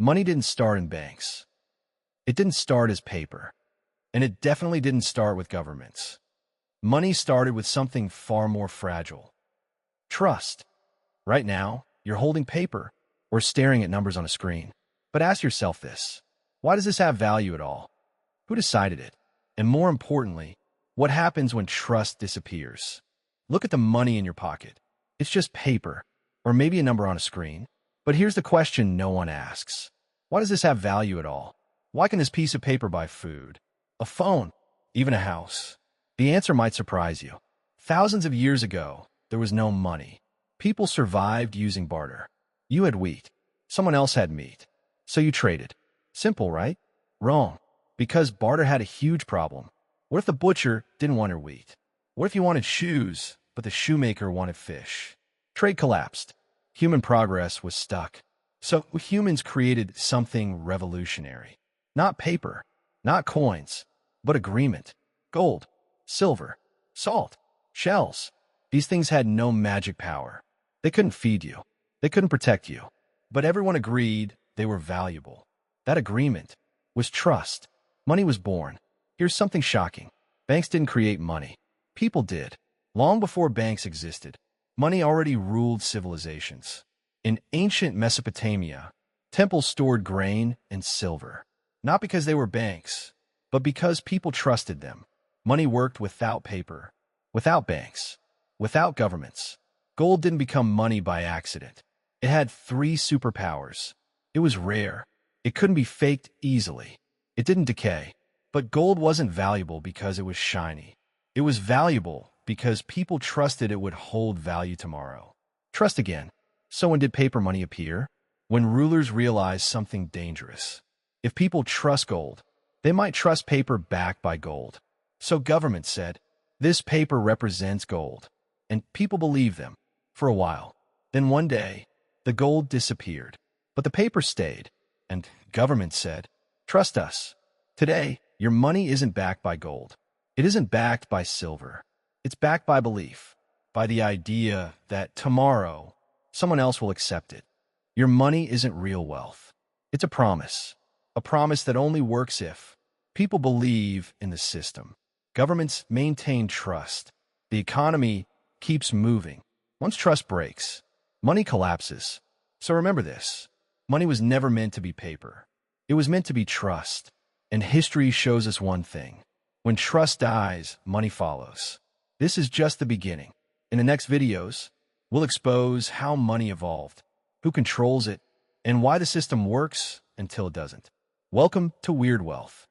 Money didn't start in banks. It didn't start as paper. And it definitely didn't start with governments. Money started with something far more fragile. Trust. Right now, you're holding paper or staring at numbers on a screen. But ask yourself this. Why does this have value at all? Who decided it? And more importantly, what happens when trust disappears? Look at the money in your pocket. It's just paper, or maybe a number on a screen. But here's the question no one asks. Why does this have value at all? Why can this piece of paper buy food, a phone, even a house? The answer might surprise you. Thousands of years ago, there was no money. People survived using barter. You had wheat. Someone else had meat. So you traded. Simple, right? Wrong. Because barter had a huge problem. What if the butcher didn't want your wheat? What if you wanted shoes, but the shoemaker wanted fish? Trade collapsed. Human progress was stuck. So humans created something revolutionary. Not paper, not coins, but agreement. Gold, silver, salt, shells. These things had no magic power. They couldn't feed you. They couldn't protect you. But everyone agreed they were valuable. That agreement was trust. Money was born. Here's something shocking. Banks didn't create money. People did. Long before banks existed, money already ruled civilizations. In ancient Mesopotamia, temples stored grain and silver. Not because they were banks, but because people trusted them. Money worked without paper, without banks, without governments. Gold didn't become money by accident. It had 3 superpowers. It was rare. It couldn't be faked easily. It didn't decay. But gold wasn't valuable because it was shiny. It was valuable because people trusted it would hold value tomorrow. Trust again. So when did paper money appear? When rulers realized something dangerous. If people trust gold, they might trust paper backed by gold. So government said, this paper represents gold. And people believed them for a while. Then one day, the gold disappeared. But the paper stayed. And government said, trust us. Today, your money isn't backed by gold. It isn't backed by silver. It's backed by belief, by the idea that tomorrow, someone else will accept it. Your money isn't real wealth. It's a promise that only works if people believe in the system. Governments maintain trust. The economy keeps moving. Once trust breaks, money collapses. So remember this. Money was never meant to be paper. It was meant to be trust. And history shows us one thing. When trust dies, money follows. This is just the beginning. In the next videos, we'll expose how money evolved, who controls it, and why the system works until it doesn't. Welcome to Weird Wealth.